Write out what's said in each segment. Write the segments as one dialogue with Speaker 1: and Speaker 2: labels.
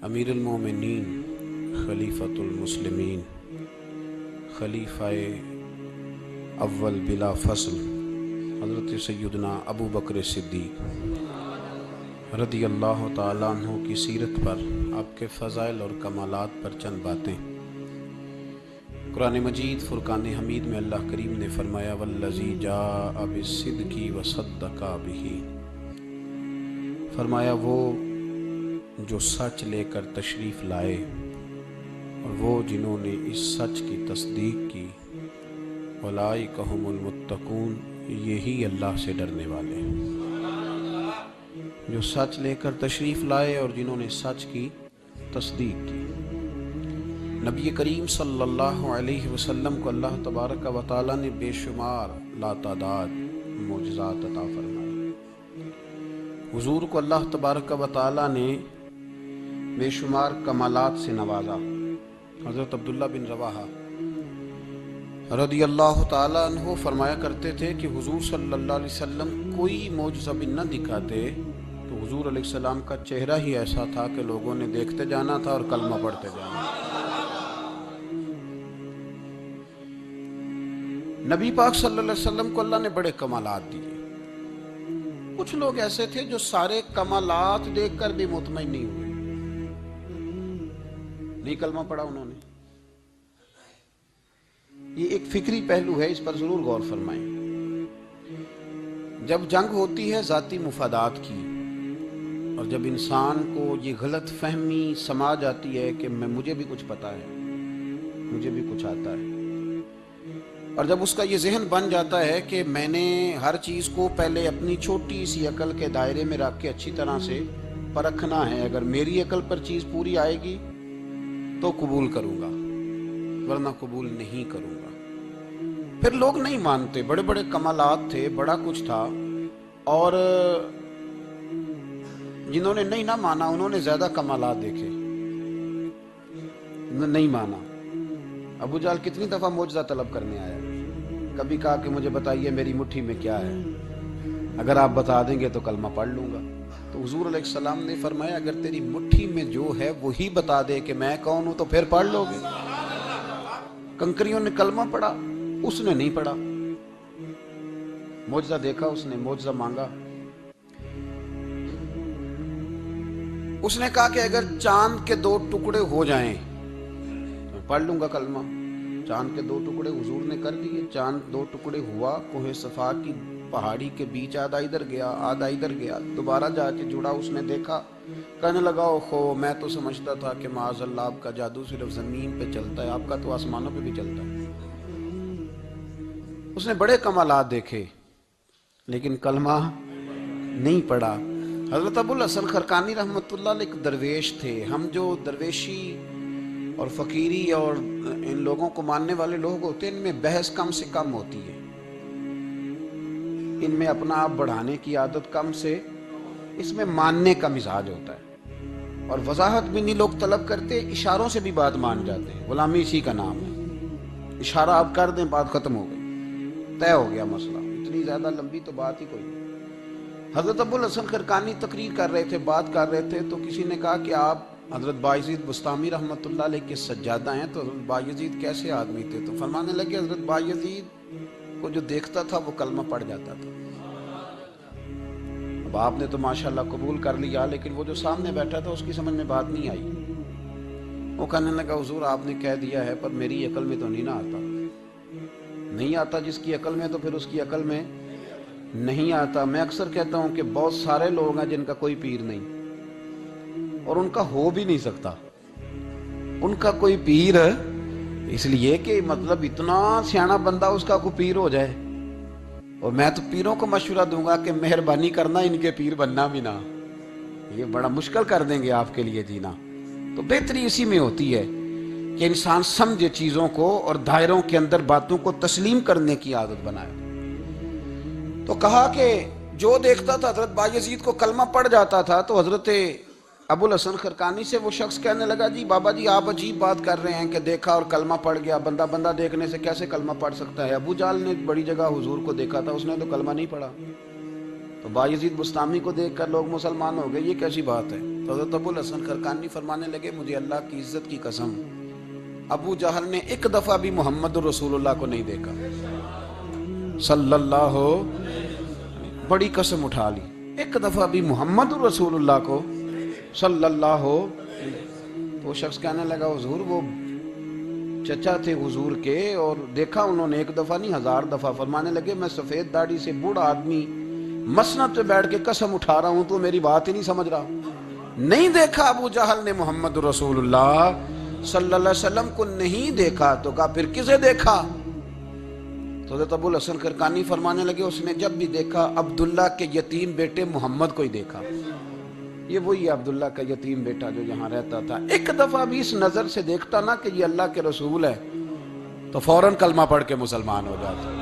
Speaker 1: امیر المومنین خلیفۃ المسلمین خلیفہ اول بلا فصل حضرت سیدنا ابو بکر صدیق رضی اللہ تعالیٰ عنہ کی سیرت پر، آپ کے فضائل اور کمالات پر چند باتیں۔ قرآن مجید فرقان حمید میں اللہ کریم نے فرمایا والذی جاء بالصدق وصدق بہ، فرمایا وہ جو سچ لے کر تشریف لائے اور وہ جنہوں نے اس سچ کی تصدیق کی، اولئک ھم المتقون، یہی اللہ سے ڈرنے والے ہیں۔ جو سچ لے کر تشریف لائے اور جنہوں نے سچ کی تصدیق کی۔ نبی کریم صلی اللہ علیہ وسلم کو اللہ تبارک و تعالیٰ نے بے شمار لاتعداد معجزات عطا فرمائے۔ حضور کو اللہ تبارک و تعالیٰ نے بے شمار کمالات سے نوازا۔ حضرت عبداللہ بن رواحہ رضی اللہ تعالیٰ عنہ فرمایا کرتے تھے کہ حضور صلی اللہ علیہ وسلم کوئی معجزہ بھی نہ دکھاتے تو حضور علیہ السلام کا چہرہ ہی ایسا تھا کہ لوگوں نے دیکھتے جانا تھا اور کلمہ پڑھتے جانا تھا۔ نبی پاک صلی اللہ علیہ وسلم کو اللہ نے بڑے کمالات دیے۔ کچھ لوگ ایسے تھے جو سارے کمالات دیکھ کر بھی مطمئن نہیں ہوئے، نہیں کلمہ پڑھا انہوں نے۔ یہ ایک فکری پہلو ہے، اس پر ضرور غور فرمائیں۔ جب جنگ ہوتی ہے ذاتی مفادات کی، اور جب انسان کو یہ غلط فہمی سما جاتی ہے کہ مجھے بھی کچھ پتا ہے، مجھے بھی کچھ آتا ہے، اور جب اس کا یہ ذہن بن جاتا ہے کہ میں نے ہر چیز کو پہلے اپنی چھوٹی سی عقل کے دائرے میں رکھ کے اچھی طرح سے پرکھنا ہے، اگر میری عقل پر چیز پوری آئے گی تو قبول کروں گا ورنہ قبول نہیں کروں گا۔ پھر لوگ نہیں مانتے، بڑے بڑے کمالات تھے، بڑا کچھ تھا، اور جنہوں نے نہیں نہ مانا انہوں نے زیادہ کمالات دیکھے، نہیں مانا۔ ابو جہل کتنی دفعہ معجزہ طلب کرنے آیا، کبھی کہا کہ مجھے بتائیے میری مٹھی میں کیا ہے، اگر آپ بتا دیں گے تو کلمہ پڑھ لوں گا۔ تو حضور علیہ السلام نے فرمایا اگر تیری مٹھی میں جو ہے وہی بتا دے کہ میں کون ہوں تو پھر پڑھ لو گے۔ کنکریوں نے کلمہ پڑھا، اس نے نہیں پڑھا۔ معجزہ دیکھا، اس نے معجزہ مانگا۔ اس نے کہا کہ اگر چاند کے 2 ٹکڑے ہو جائیں تو پڑھ لوں گا کلمہ۔ چاند کے 2 ٹکڑے حضور نے کر دیے، چاند 2 ٹکڑے ہوا، کوہ صفا کی پہاڑی کے بیچ آدھا ادھر گیا آدھا ادھر گیا، دوبارہ جا کے جڑا، اس نے دیکھا، کہنے لگا اوہو میں تو سمجھتا تھا کہ معاذ اللہ آپ کا جادو صرف زمین پہ چلتا ہے، آپ کا تو آسمانوں پہ بھی چلتا ہے۔ اس نے بڑے کمالات دیکھے لیکن کلمہ نہیں پڑھا۔ حضرت ابو الحسن خرقانی رحمۃ اللہ علیہ ایک درویش تھے۔ ہم جو درویشی اور فقیری اور ان لوگوں کو ماننے والے لوگ ہوتے ہیں، ان میں بحث کم سے کم ہوتی ہے، ان میں اپنا آپ بڑھانے کی عادت کم سے، اس میں ماننے کا مزاج ہوتا ہے، اور وضاحت بھی نہیں لوگ طلب کرتے، اشاروں سے بھی بات مان جاتے ہیں۔ غلامی اسی کا نام ہے، اشارہ آپ کر دیں بات ختم ہو گئی، طے ہو گیا مسئلہ، اتنی زیادہ لمبی تو بات ہی کوئی نہیں۔ حضرت ابو الحسن خرقانی تقریر کر رہے تھے، بات کر رہے تھے، تو کسی نے کہا کہ آپ حضرت بایزید بسطامی رحمۃ اللہ علیہ کے سجادہ ہیں، تو حضرت بایزید کیسے آدمی تھے؟ تو فرمانے لگے حضرت بایزید کو جو دیکھتا تھا وہ کلمہ پڑھ جاتا تھا۔ اب آپ نے تو ماشاءاللہ قبول کر لیا، لیکن وہ جو سامنے بیٹھا تھا اس کی سمجھ میں بات نہیں آئی۔ وہ کہنے لگا حضور آپ نے کہہ دیا ہے پر میری عقل میں تو نہیں نہ آتا، نہیں آتا جس کی عقل میں تو پھر اس کی عقل میں نہیں آتا۔ میں اکثر کہتا ہوں کہ بہت سارے لوگ ہیں جن کا کوئی پیر نہیں، اور ان کا ہو بھی نہیں سکتا، ان کا کوئی پیر اس لیے کہ مطلب اتنا سیاںا بندہ اس کا کوئی پیر ہو جائے۔ اور میں تو پیروں کو مشورہ دوں گا کہ مہربانی کرنا ان کے پیر بننا بھی نہ، یہ بڑا مشکل کر دیں گے آپ کے لیے جینا۔ تو بہتری اسی میں ہوتی ہے کہ انسان سمجھے چیزوں کو اور دائروں کے اندر باتوں کو تسلیم کرنے کی عادت بنائے۔ تو کہا کہ جو دیکھتا تھا حضرت بایزید کو کلمہ پڑھ جاتا تھا، تو حضرت ابو الحسن خرقانی سے وہ شخص کہنے لگا جی بابا جی آپ عجیب بات کر رہے ہیں کہ دیکھا اور کلمہ پڑھ گیا، بندہ بندہ دیکھنے سے کیسے کلمہ پڑھ سکتا ہے؟ ابو جہل نے بڑی جگہ حضور کو دیکھا تھا، اس نے تو کلمہ نہیں پڑھا۔ تو بایزید بستامی کو دیکھ کر لوگ مسلمان ہو گئے، یہ کیسی بات ہے؟ تو حضرت ابو الحسن خرقانی فرمانے لگے مجھے اللہ کی عزت کی قسم، ابو جہل نے ایک دفعہ بھی محمد رسول اللہ کو نہیں دیکھا صلی اللہ ہو، بڑی قسم اٹھا لی، ایک دفعہ بھی محمد رسول اللہ کو صلی اللہ ہو۔ تو وہ شخص کہنے لگا حضور وہ چچا تھے حضور کے، اور دیکھا انہوں نے ایک دفعہ نہیں 1000 دفعہ۔ فرمانے لگے میں سفید داڑھی سے بوڑھا آدمی مسند پہ بیٹھ کے قسم اٹھا رہا ہوں تو میری بات ہی نہیں سمجھ رہا، نہیں دیکھا ابو جہل نے محمد رسول اللہ صلی اللہ علیہ وسلم کو، نہیں دیکھا۔ تو کہا پھر کسے دیکھا؟ تو حضرت ابو الحسن خرقانی فرمانے لگے اس نے جب بھی دیکھا عبداللہ کے یتیم بیٹے محمد کو ہی دیکھا، یہ وہی عبداللہ کا یتیم بیٹا جو یہاں رہتا تھا، ایک دفعہ بھی اس نظر سے دیکھتا نا کہ یہ اللہ کے رسول ہے تو فوراً کلمہ پڑھ کے مسلمان ہو جاتا۔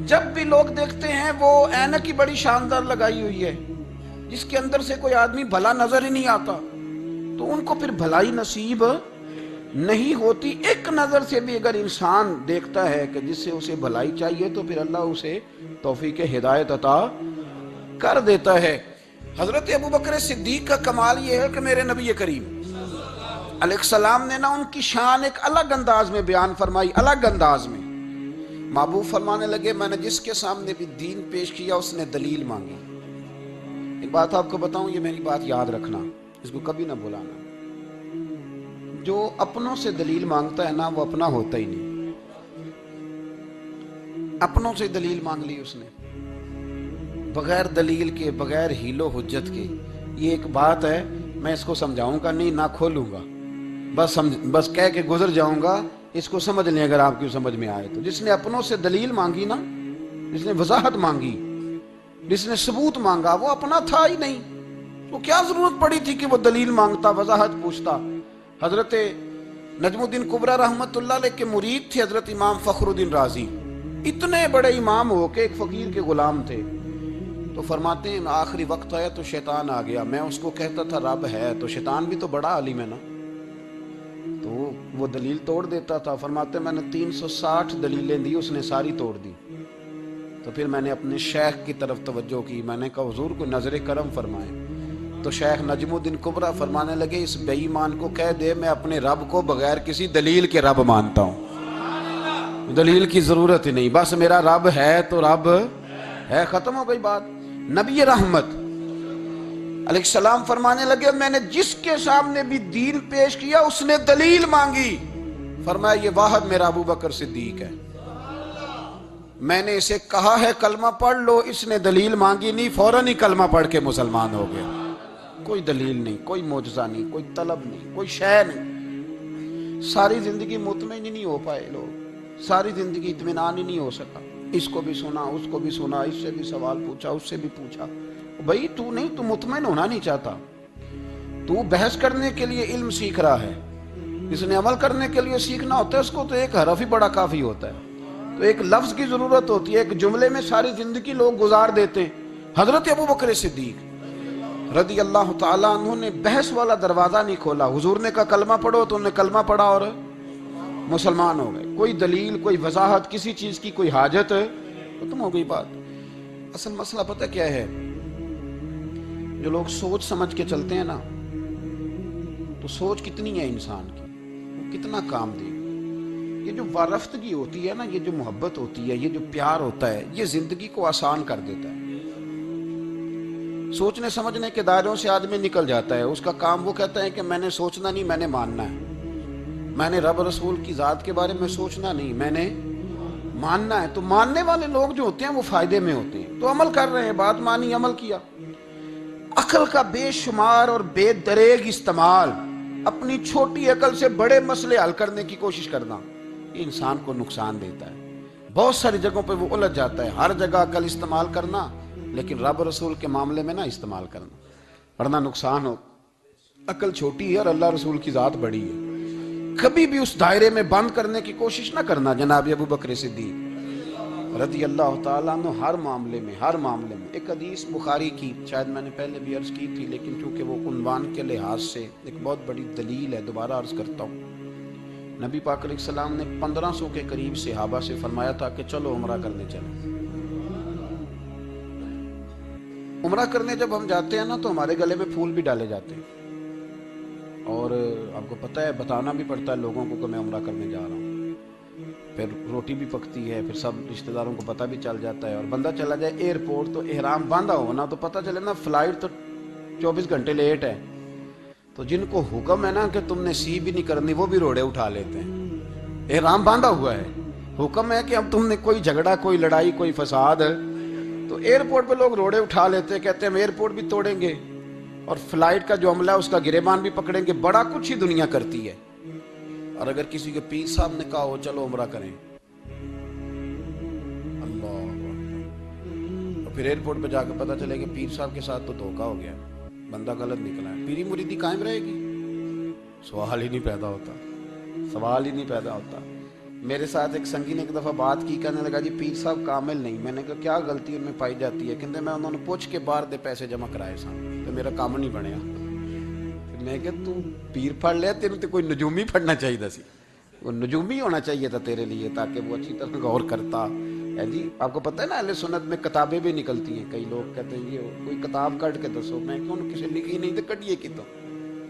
Speaker 1: جب بھی لوگ دیکھتے ہیں وہ اینک ہی بڑی شاندار لگائی ہوئی ہے جس کے اندر سے کوئی آدمی بھلا نظر ہی نہیں آتا، تو ان کو پھر بھلائی نصیب نہیں ہوتی۔ ایک نظر سے بھی اگر انسان دیکھتا ہے کہ جس سے اسے بھلائی چاہیے تو پھر اللہ اسے توفیق ہدایت عطا کر دیتا ہے۔ حضرت ابوبکر صدیق کا کمال یہ ہے کہ میرے نبی کریم علیہ السلام نے نا ان کی شان ایک الگ انداز میں بیان فرمائی، الگ انداز میں۔ محبوب فرمانے لگے میں نے جس کے سامنے بھی دین پیش کیا اس نے دلیل مانگی۔ ایک بات آپ کو بتاؤں، یہ میری بات یاد رکھنا، اس کو کبھی نہ بھلانا، جو اپنوں سے دلیل مانگتا ہے نا وہ اپنا ہوتا ہی نہیں۔ اپنوں سے دلیل مانگ لی اس نے بغیر دلیل کے، بغیر حیل و حجت کے، یہ ایک بات ہے، میں اس کو سمجھاؤں گا نہیں، نہ کھولوں گا، بس کہہ کے گزر جاؤں گا، اس کو سمجھ لیں اگر آپ کی سمجھ میں آئے تو۔ جس نے اپنوں سے دلیل مانگی نا، جس نے وضاحت مانگی، جس نے ثبوت مانگا، وہ اپنا تھا ہی نہیں، تو کیا ضرورت پڑی تھی کہ وہ دلیل مانگتا، وضاحت پوچھتا۔ حضرت نجم الدین کبریٰ رحمت اللہ علیہ کے مرید تھے حضرت امام فخر الدین رازی، اتنے بڑے امام ہو کے ایک فقیر کے غلام تھے۔ تو فرماتے ہیں آخری وقت آیا تو شیطان آ گیا، میں اس کو کہتا تھا رب ہے، تو شیطان بھی تو بڑا عالم ہے نا، تو وہ دلیل توڑ دیتا تھا۔ فرماتے ہیں میں نے 360 دلیلیں دی، اس نے ساری توڑ دی۔ تو پھر میں نے اپنے شیخ کی طرف توجہ کی، میں نے کہا حضور کو نظر کرم فرمائیں۔ تو شیخ نجم الدین کبریٰ فرمانے لگے اس بے ایمان کو کہہ دے میں اپنے رب کو بغیر کسی دلیل کے رب مانتا ہوں، دلیل کی ضرورت ہی نہیں، بس میرا رب ہے تو رب ہے، ختم ہو گئی بات۔ نبی رحمت علیہ السلام فرمانے لگے میں نے جس کے سامنے بھی دین پیش کیا اس نے دلیل مانگی، فرمایا یہ واحد میرا ابوبکر صدیق ہے، میں نے اسے کہا ہے کلمہ پڑھ لو، اس نے دلیل مانگی نہیں، فوراً ہی کلمہ پڑھ کے مسلمان ہو گئے۔ کوئی دلیل نہیں، کوئی معجزہ نہیں، کوئی طلب نہیں، کوئی شے نہیں۔ ساری زندگی مطمئن ہی نہیں ہو پائے لوگ، ساری زندگی اطمینان ہی نہیں ہو سکا، اس کو بھی سنا، اس کو بھی سنا، اس سے بھی سوال پوچھا، اس سے بھی پوچھا۔ بھائی تو نہیں، تو مطمئن ہونا نہیں چاہتا، تو بحث کرنے کے لیے علم سیکھ رہا ہے، جس نے عمل کرنے کے لیے سیکھنا ہوتا ہے اس کو تو ایک حرف ہی بڑا کافی ہوتا ہے، تو ایک لفظ کی ضرورت ہوتی ہے، ایک جملے میں ساری زندگی لوگ گزار دیتے ہیں۔ حضرت ابوبکر صدیق رضی اللہ تعالیٰ عنہ نے بحث والا دروازہ نہیں کھولا، حضور نے کہا کلمہ پڑھو تو انہوں نے کلمہ پڑھا اور مسلمان ہو گئے۔ کوئی دلیل، کوئی وضاحت، کسی چیز کی کوئی حاجت، ختم ہو گئی بات۔ اصل مسئلہ پتہ کیا ہے، جو لوگ سوچ سمجھ کے چلتے ہیں نا، تو سوچ کتنی ہے انسان کی، وہ کتنا کام دے گی۔ یہ جو وارفتگی ہوتی ہے نا، یہ جو محبت ہوتی ہے، یہ جو پیار ہوتا ہے، یہ زندگی کو آسان کر دیتا ہے۔ سوچنے سمجھنے کے دائروں سے آدمی نکل جاتا ہے، اس کا کام وہ کہتا ہے کہ میں نے سوچنا نہیں، میں نے ماننا ہے، میں نے رب رسول کی ذات کے بارے میں سوچنا نہیں، میں نے ماننا ہے۔ تو ماننے والے لوگ جو ہوتے ہیں وہ فائدے میں ہوتے ہیں، تو عمل کر رہے ہیں، بات مانی، عمل کیا۔ عقل کا بے شمار اور بے دریغ استعمال، اپنی چھوٹی عقل سے بڑے مسئلے حل کرنے کی کوشش کرنا، یہ انسان کو نقصان دیتا ہے۔ بہت ساری جگہوں پہ وہ الجھ جاتا ہے، ہر جگہ عقل استعمال کرنا، لیکن رب رسول کے معاملے میں نہ استعمال کرنا، ورنہ نقصان ہو۔ عقل چھوٹی ہے اور اللہ رسول کی ذات بڑی ہے، کبھی بھی اس دائرے میں بند کرنے کی کوشش نہ کرنا۔ جناب ابوبکر صدیق رضی اللہ تعالیٰ عنہ ہر معاملے میں، ہر معاملے میں۔ ایک حدیث بخاری کی، شاید میں نے پہلے بھی عرض کی تھی، لیکن چونکہ وہ عنوان کے لحاظ سے ایک بہت بڑی دلیل ہے، دوبارہ عرض کرتا ہوں۔ نبی پاک علیہ السلام نے 1500 کے قریب صحابہ سے فرمایا تھا کہ چلو عمرہ کرنے چلیں۔ عمرہ کرنے جب ہم جاتے ہیں نا تو ہمارے گلے میں پھول بھی ڈالے جاتے ہیں، اور آپ کو پتہ ہے بتانا بھی پڑتا ہے لوگوں کو کہ میں عمرہ کرنے جا رہا ہوں، پھر روٹی بھی پکتی ہے، پھر سب رشتہ داروں کو پتہ بھی چل جاتا ہے، اور بندہ چلا جائے ایئرپورٹ تو احرام باندھا ہو نا تو پتہ چلے نا فلائٹ تو 24 گھنٹے لیٹ ہے، تو جن کو حکم ہے نا کہ تم نے سی بھی نہیں کرنی وہ بھی روڑے اٹھا لیتے ہیں، احرام باندھا ہوا ہے، حکم ہے کہ اب تم نے کوئی جھگڑا، کوئی لڑائی، کوئی فساد ہے تو ایئرپورٹ پہ لوگ روڑے اٹھا لیتے ہیں، کہتے ہیں ہم ایئرپورٹ بھی توڑیں گے اور فلائٹ کا جو عملہ ہے اس کا گریبان بھی پکڑیں گے، بڑا کچھ ہی دنیا کرتی ہے۔ اور اگر کسی کے پیر صاحب نے کہا ہو چلو عمرہ کریں، اللہ اکبر، اور پھر ایئرپورٹ پہ جا کے پتہ چلے کہ پیر صاحب کے ساتھ تو دھوکا ہو گیا، بندہ غلط نکلا ہے، پیری مریدی قائم رہے گی؟ سوال ہی نہیں پیدا ہوتا، سوال ہی نہیں پیدا ہوتا۔ میرے ساتھ ایک سنگی نے ایک دفعہ بات کی، کہنے لگا جی پیر صاحب کامل نہیں، میں نے کہا کیا غلطی ان میں پائی جاتی ہے؟ کہتے میں انہوں نے پوچھ کے باہر دے پیسے جمع کرائے سن تو میرا کام نہیں بنیا۔ میں کہ تو پیر پڑھ لیا، تیرے تے کوئی نجومی پڑھنا چاہیے سی، وہ نجومی ہونا چاہیے تھا تیرے لیے تاکہ وہ اچھی طرح غور کرتا ہے۔ جی آپ کو پتہ ہے نا اہل سنت میں کتابیں بھی نکلتی ہیں، کئی لوگ کہتے ہیں یہ کوئی کتاب کٹ کے دسو، میں کیوں کسی لکھی نہیں تو کٹیے کی تو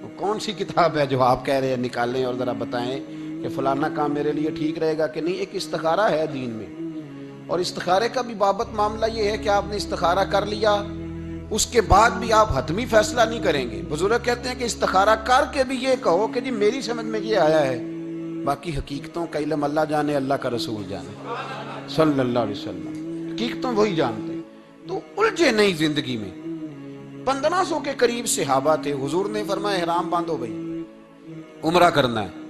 Speaker 1: وہ کون سی کتاب ہے جو آپ کہہ رہے ہیں نکالیں اور ذرا بتائیں کہ فلانا کام میرے لیے ٹھیک رہے گا کہ نہیں۔ ایک استخارہ ہے دین میں، اور استخارے کا بھی بابت معاملہ یہ ہے کہ آپ نے استخارہ کر لیا، اس کے بعد بھی آپ حتمی فیصلہ نہیں کریں گے۔ بزرگ کہتے ہیں کہ استخارہ کر کے بھی یہ کہو کہ جی میری سمجھ میں یہ آیا ہے، باقی حقیقتوں کا علم اللہ جانے، اللہ کا رسول جانے صلی اللہ علیہ وسلم، حقیقتوں وہی جانتے۔ تو الجھے نہیں زندگی میں۔ 1500 کے قریب صحابہ تھے، حضور نے فرمایا احرام باندھو بھائی، عمرہ کرنا ہے۔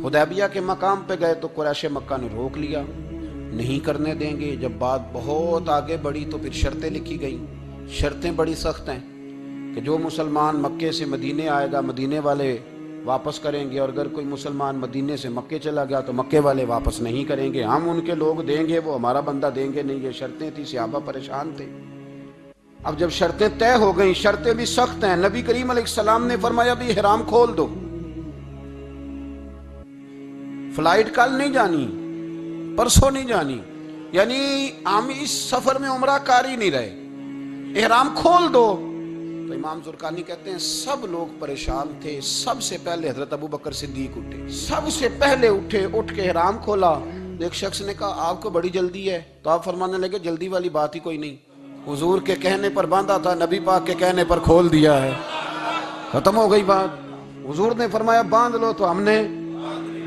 Speaker 1: حدیبیہ کے مقام پہ گئے تو قریش مکہ نے روک لیا، نہیں کرنے دیں گے۔ جب بات بہت آگے بڑھی تو پھر شرطیں لکھی گئیں، شرطیں بڑی سخت ہیں کہ جو مسلمان مکے سے مدینے آئے گا مدینے والے واپس کریں گے، اور اگر کوئی مسلمان مدینے سے مکے چلا گیا تو مکے والے واپس نہیں کریں گے، ہم ان کے لوگ دیں گے، وہ ہمارا بندہ دیں گے نہیں۔ یہ شرطیں تھی، صحابہ پریشان تھے۔ اب جب شرطیں طے ہو گئیں، شرطیں بھی سخت ہیں، نبی کریم علیہ السلام نے فرمایا بھی احرام کھول دو، فلائٹ کل نہیں جانی، پرسوں نہیں جانی، یعنی ہم اس سفر میں عمرہ کار ہی نہیں رہے، احرام کھول دو۔ تو امام زرقانی کہتے ہیں سب لوگ پریشان تھے، سب سے پہلے حضرت ابو بکر صدیق اٹھے، سب سے پہلے اٹھے، اٹھ کے احرام کھولا۔ ایک شخص نے کہا آپ کو بڑی جلدی ہے، تو آپ فرمانے لگے جلدی والی بات ہی کوئی نہیں، حضور کے کہنے پر باندھا تھا، نبی پاک کے کہنے پر کھول دیا ہے، ختم ہو گئی بات۔ حضور نے فرمایا باندھ لو تو ہم نے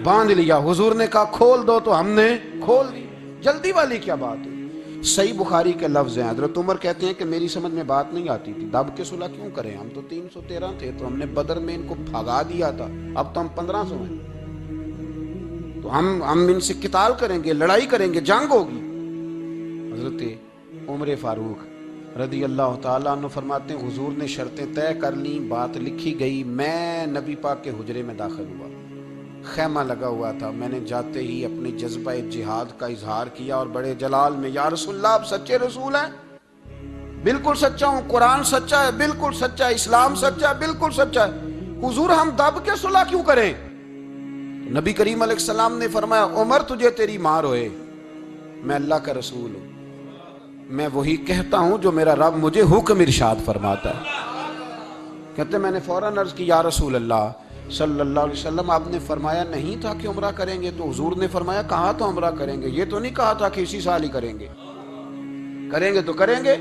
Speaker 1: باندھ لیا، حضور نے کہا کھول دو تو ہم نے کھول دی، جلدی والی کیا بات ہے؟ صحیح بخاری کے لفظ ہیں، حضرت عمر کہتے ہیں کہ میری سمجھ میں بات نہیں آتی تھی، دب کے صلح کیوں کریں، ہم تو 313 تھے، تو ہم نے بدر میں ان کو بھگا دیا تھا، اب تو ہم 1500 ہیں، تو ہم ان سے قتال کریں گے، لڑائی کریں گے، جنگ ہوگی۔ حضرت عمر فاروق رضی اللہ تعالیٰ عنہ فرماتے ہیں حضور نے شرطیں طے کر لیں، بات لکھی گئی، میں نبی پاک کے حجرے میں داخل ہوا، خیمہ لگا ہوا تھا، میں نے جاتے ہی اپنے جذبہ جہاد کا اظہار کیا اور بڑے جلال میں یا رسول اللہ آپ سچے رسول ہیں؟ بالکل سچا ہوں، قرآن سچا ہے، بالکل سچا ہے، اسلام سچا ہے، بالکل سچا ہے، حضور ہم دب کے صلح کیوں کریں؟ نبی کریم علیہ السلام نے فرمایا عمر تجھے تیری ماں روئے، میں اللہ کا رسول ہوں، میں وہی کہتا ہوں جو میرا رب مجھے حکم ارشاد فرماتا ہے۔ کہتے میں نے فوراً عرض کی یا رسول اللہ صلی اللہ علیہ وسلم آپ نے فرمایا نہیں تھا کہ عمرہ کریں گے؟ تو حضور نے فرمایا کہا تو عمرہ کریں گے، یہ تو نہیں کہا تھا کہ اسی سال ہی کریں گے، کریں گے تو کریں گے۔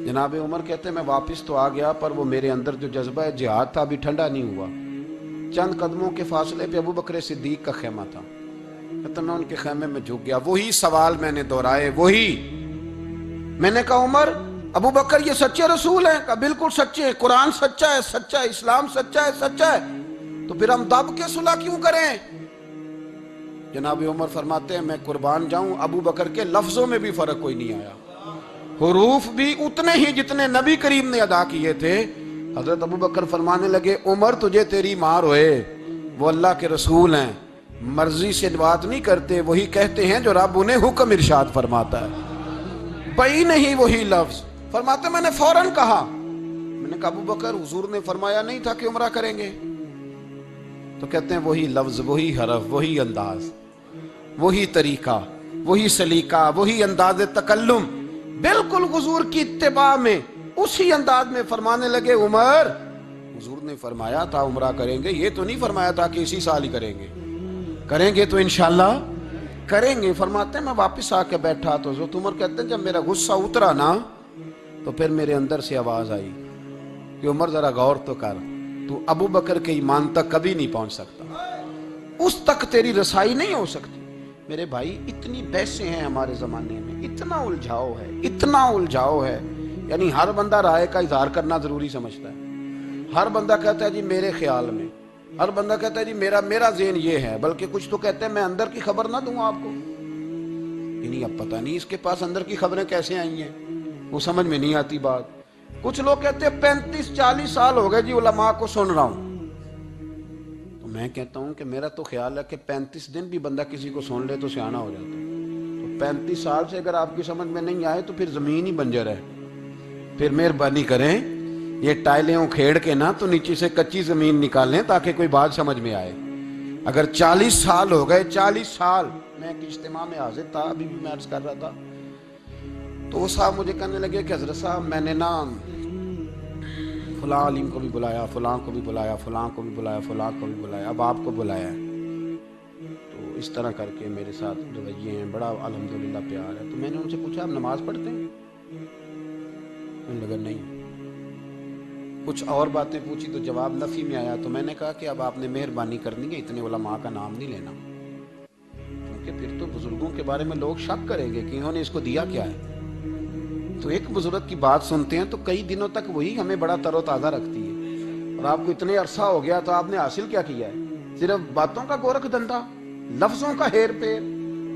Speaker 1: جناب عمر کہتے میں واپس تو آ گیا پر وہ میرے اندر جو جذبہ جہاد تھا ابھی ٹھنڈا نہیں ہوا۔ چند قدموں کے فاصلے پہ ابو بکر صدیق کا خیمہ تھا، کہتے میں ان کے خیمے میں جھک گیا، وہی سوال میں نے دہرائے، وہی میں نے کہا عمر ابو بکر یہ سچے رسول ہیں؟ کہا بالکل سچے ہیں، قرآن سچا ہے، سچا ہے، اسلام سچا ہے، سچا ہے، تو پھر ہم دب کے صلح کیوں کریں؟ جناب عمر فرماتے ہیں میں قربان جاؤں ابو بکر کے لفظوں میں بھی فرق کوئی نہیں آیا، حروف بھی اتنے ہی جتنے نبی کریم نے ادا کیے تھے۔ حضرت ابو بکر فرمانے لگے عمر تجھے تیری ماں روئے، وہ اللہ کے رسول ہیں، مرضی سے بات نہیں کرتے، وہی کہتے ہیں جو رب انہیں حکم ارشاد فرماتا ہے، بئی نہیں وہی لفظ۔ فرماتے میں نے فوراً کہا، میں نے کہا ابو بکر حضور نے فرمایا نہیں تھا کہ عمرہ کریں گے؟ تو کہتے ہیں وہی لفظ، وہی حرف، وہی انداز، وہی طریقہ، وہی سلیقہ، وہی انداز تکلم، بالکل حضور کی اتباع میں اسی انداز میں فرمانے لگے عمر، حضور نے فرمایا تھا عمرہ کریں گے، یہ تو نہیں فرمایا تھا کہ اسی سال ہی کریں گے تو انشاءاللہ کریں گے۔ فرماتے ہیں میں واپس آ کے بیٹھا تو حضرت عمر کہتے ہیں جب میرا غصہ اترا نا تو پھر میرے اندر سے آواز آئی کہ عمر ذرا غور تو کر، تو ابو بکر کے ایمان تک کبھی نہیں پہنچ سکتا، اس تک تیری رسائی نہیں ہو سکتی۔ میرے بھائی اتنی بحثیں ہیں ہمارے زمانے میں، اتنا الجھاؤ ہے، یعنی ہر بندہ رائے کا اظہار کرنا ضروری سمجھتا ہے، ہر بندہ کہتا ہے جی میرے خیال میں، ہر بندہ کہتا ہے جی میرا ذہن یہ ہے، بلکہ کچھ تو کہتے ہیں میں اندر کی خبر نہ دوں آپ کو، یعنی اب پتہ نہیں اس کے پاس اندر کی خبریں کیسے آئی ہیں، وہ سمجھ میں نہیں آتی بات۔ کچھ لوگ کہتے ہیں 35-40 سال ہو گئے جی علماء کو سن رہا ہوں، تو میں کہتا ہوں کہ میرا تو خیال ہے کہ 35 دن بھی بندہ کسی کو سن لے تو سیاںا ہو جاتا ہے، تو 35 سال سے اگر آپ کی سمجھ میں نہیں آئے تو پھر زمین ہی بنجر ہے، پھر مہربانی کریں یہ ٹائلیں اکھیڑ کے نا تو نیچے سے کچی زمین نکالیں تاکہ کوئی بات سمجھ میں آئے۔ اگر 40 سال ہو گئے، 40 سال، میں ایک اجتماع میں حاضر تھا، ابھی بھی میں عرض کر رہا تھا، تو وہ صاحب مجھے کہنے لگے کہ حضرت صاحب میں نے نا فلاں عالم کو بھی بلایا، فلاں کو بھی بلایا، فلاں کو بھی بلایا، فلاں کو بھی بلایا، اب آپ کو بلایا ہے، تو اس طرح کر کے میرے ساتھ رویے ہیں، بڑا الحمدللہ پیار ہے۔ تو میں نے ان سے پوچھا آپ نماز پڑھتے ہیں؟ انہوں نے لگا نہیں۔ کچھ اور باتیں پوچھی تو جواب نفی میں آیا، تو میں نے کہا کہ اب آپ نے مہربانی کرنی ہے، اتنے علماء کا نام نہیں لینا، کیونکہ پھر تو بزرگوں کے بارے میں لوگ شک کریں گے کہ انہوں نے اس کو دیا کیا ہے۔ تو ایک بزرگ کی بات سنتے ہیں تو کئی دنوں تک وہی ہمیں بڑا تر و تازہ رکھتی ہے، اور آپ کو اتنے عرصہ ہو گیا تو آپ نے حاصل کیا کیا ہے؟ صرف باتوں کا گورکھ دھندا، لفظوں کا ہیر پھیر،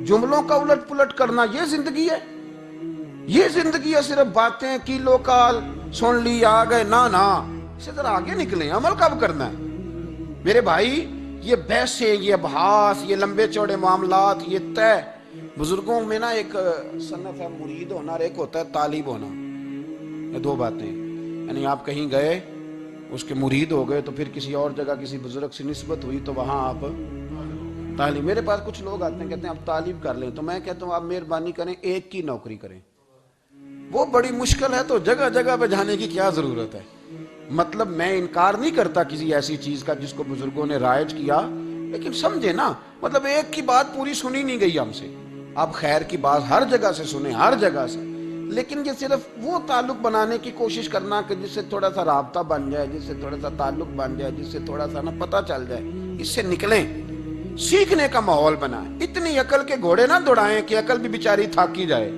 Speaker 1: جملوں کا الٹ پلٹ کرنا، یہ زندگی ہے؟ یہ زندگی ہے صرف باتیں کیلو کال سن لی آ گئے؟ نا، اسے ذرا آگے نکلیں، عمل کب کرنا ہے میرے بھائی؟ یہ بحثیں، یہ ابحاث، یہ لمبے چوڑے معاملات، یہ طے۔ بزرگوں میں نا ایک صنف ہے مرید ہونا اور ایک ہوتا ہے طالب ہونا، یہ دو باتیں، یعنی آپ کہیں گئے اس کے مرید ہو گئے تو پھر کسی اور جگہ کسی بزرگ سے نسبت ہوئی تو وہاں آپ طالب۔ میرے پاس کچھ لوگ آتے ہیں کہتے ہیں آپ طالب کر لیں، تو میں کہتا ہوں آپ مہربانی کریں ایک کی نوکری کریں، وہ بڑی مشکل ہے تو جگہ جگہ پہ جانے کی کیا ضرورت ہے؟ مطلب میں انکار نہیں کرتا کسی ایسی چیز کا جس کو بزرگوں نے رائج کیا، لیکن سمجھے نا، مطلب ایک کی بات پوری سنی نہیں گئی ہم سے، آپ خیر کی بات ہر جگہ سے سنیں، ہر جگہ سے، لیکن یہ صرف وہ تعلق بنانے کی کوشش کرنا کہ جس سے تھوڑا سا رابطہ بن جائے، جس سے تھوڑا سا تعلق بن جائے، جس سے تھوڑا سا نا پتہ چل جائے، اس سے نکلیں، سیکھنے کا ماحول بنائیں۔ اتنی عقل کے گھوڑے نہ دوڑائیں کہ عقل بھی بیچاری تھاکی جائے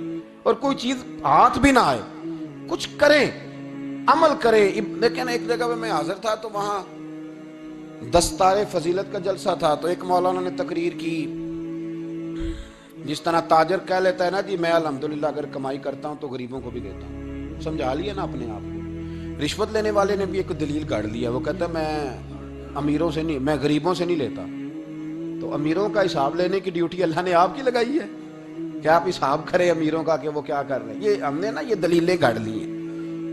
Speaker 1: اور کوئی چیز ہاتھ بھی نہ آئے، کچھ کریں، عمل کریں۔ لیکن ایک جگہ پہ میں حاضر تھا تو وہاں دستار فضیلت کا جلسہ تھا، تو ایک مولانا نے تقریر کی، جس طرح تاجر کہہ لیتا ہے نا جی میں الحمدللہ اگر کمائی کرتا ہوں تو غریبوں کو بھی دیتا ہوں، سمجھا لیا نا اپنے آپ کو۔ رشوت لینے والے نے بھی ایک دلیل گاڑ لیا، وہ کہتا ہے میں امیروں سے نہیں، میں غریبوں سے نہیں لیتا، تو امیروں کا حساب لینے کی ڈیوٹی اللہ نے آپ کی لگائی ہے کہ آپ حساب کریں امیروں کا کہ وہ کیا کر رہے ہیں۔ یہ ہم نے نا یہ دلیلیں گھڑ لی ہیں،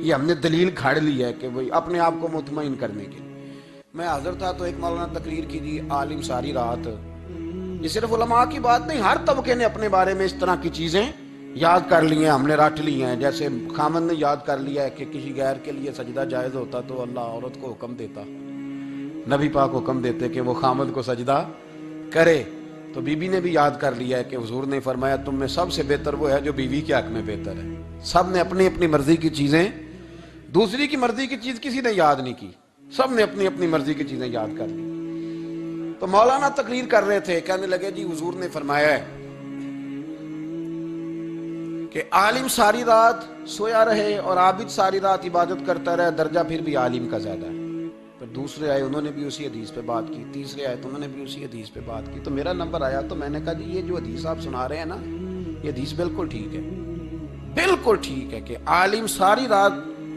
Speaker 1: یہ ہم نے دلیل گھڑ لی ہے کہ وہی اپنے آپ کو مطمئن کرنے کے لیے۔ میں حاضر تھا تو ایک مولانا تقریر کی دی، عالم ساری رات، یہ صرف علماء کی بات نہیں، ہر طبقے نے اپنے بارے میں اس طرح کی چیزیں یاد کر لی ہیں، ہم نے رٹ لی ہیں۔ جیسے خامن نے یاد کر لیا ہے کہ کسی غیر کے لیے سجدہ جائز ہوتا تو اللہ عورت کو حکم دیتا، نبی پاک حکم دیتے کہ وہ خامن کو سجدہ کرے، تو بی بی نے بھی یاد کر لیا ہے کہ حضور نے فرمایا تم میں سب سے بہتر وہ ہے جو بیوی کے حق میں بہتر ہے۔ سب نے اپنی اپنی مرضی کی چیزیں، دوسری کی مرضی کی چیز کسی نے یاد نہیں کی، سب نے اپنی اپنی مرضی کی چیزیں یاد کر لی۔ تو مولانا تقریر کر رہے تھے، کہنے لگے جی حضور نے فرمایا ہے کہ عالم ساری رات سویا رہے اور عابد ساری رات عبادت کرتا رہے، درجہ پھر بھی عالم کا زیادہ ہے۔ پھر دوسرے آئے، انہوں نے بھی اسی حدیث پہ بات کی، تیسرے آئے تو انہوں نے بھی اسی حدیث پہ بات کی، تو میرا نمبر آیا تو میں نے کہا جی یہ جو حدیث آپ سنا رہے ہیں نا، یہ حدیث بالکل ٹھیک ہے، بالکل ٹھیک ہے کہ عالم ساری رات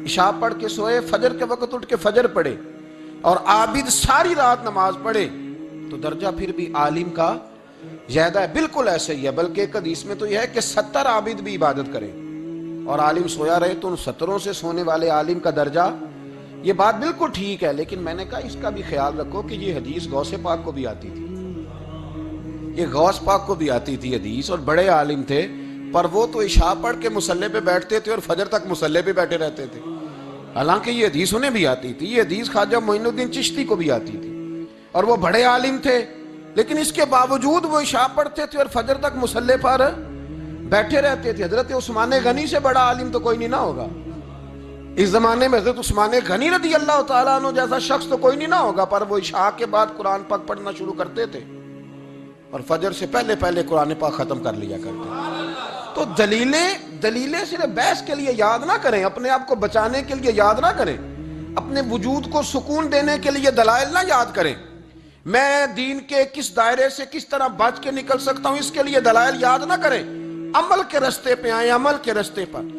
Speaker 1: عشاء پڑھ کے سوئے، فجر کے وقت اٹھ کے فجر پڑھے، اور عابد ساری رات نماز پڑھے تو درجہ پھر بھی عالم کا زیادہ ہے۔ بالکل ایسے ہی ہے، بلکہ ایک حدیث میں تو یہ ہے کہ 70 عابد بھی عبادت کریں اور عالم سویا رہے تو ان 70 سے سونے والے عالم کا درجہ، یہ بات بالکل ٹھیک ہے، لیکن میں نے کہا اس کا بھی خیال رکھو کہ یہ حدیث غوث پاک کو بھی آتی تھی، یہ غوث پاک کو بھی آتی تھی حدیث، اور بڑے عالم تھے، پر وہ تو عشاء پڑھ کے مصلی پہ بیٹھتے تھے اور فجر تک مصلی پہ بیٹھے رہتے تھے، حالانکہ یہ حدیث انہیں بھی آتی تھی، یہ حدیث خواجہ معین الدین چشتی کو بھی آتی تھی، اور وہ بڑے عالم تھے، لیکن اس کے باوجود وہ عشاء پڑھتے تھے اور فجر تک مصلی پر بیٹھے رہتے تھے۔ حضرت عثمان غنی سے بڑا عالم تو کوئی نہیں نہ ہوگا اس زمانے میں، حضرت عثمان غنی رضی اللہ تعالیٰ عنہ جیسا شخص تو کوئی نہیں نہ ہوگا، پر وہ عشاء کے بعد قرآن پاک پڑھنا شروع کرتے تھے اور فجر سے پہلے پہلے قرآن پاک ختم کر لیا کرتے تھے۔ تو دلیلیں صرف بحث کے لیے یاد نہ کریں، اپنے آپ کو بچانے کے لیے یاد نہ کریں، اپنے وجود کو سکون دینے کے لیے دلائل نہ یاد کریں۔ میں دین کے کس دائرے سے کس طرح بچ کے نکل سکتا ہوں، اس کے لیے دلائل یاد نہ کریں، عمل کے رستے پہ آئیں، عمل کے رستے پر۔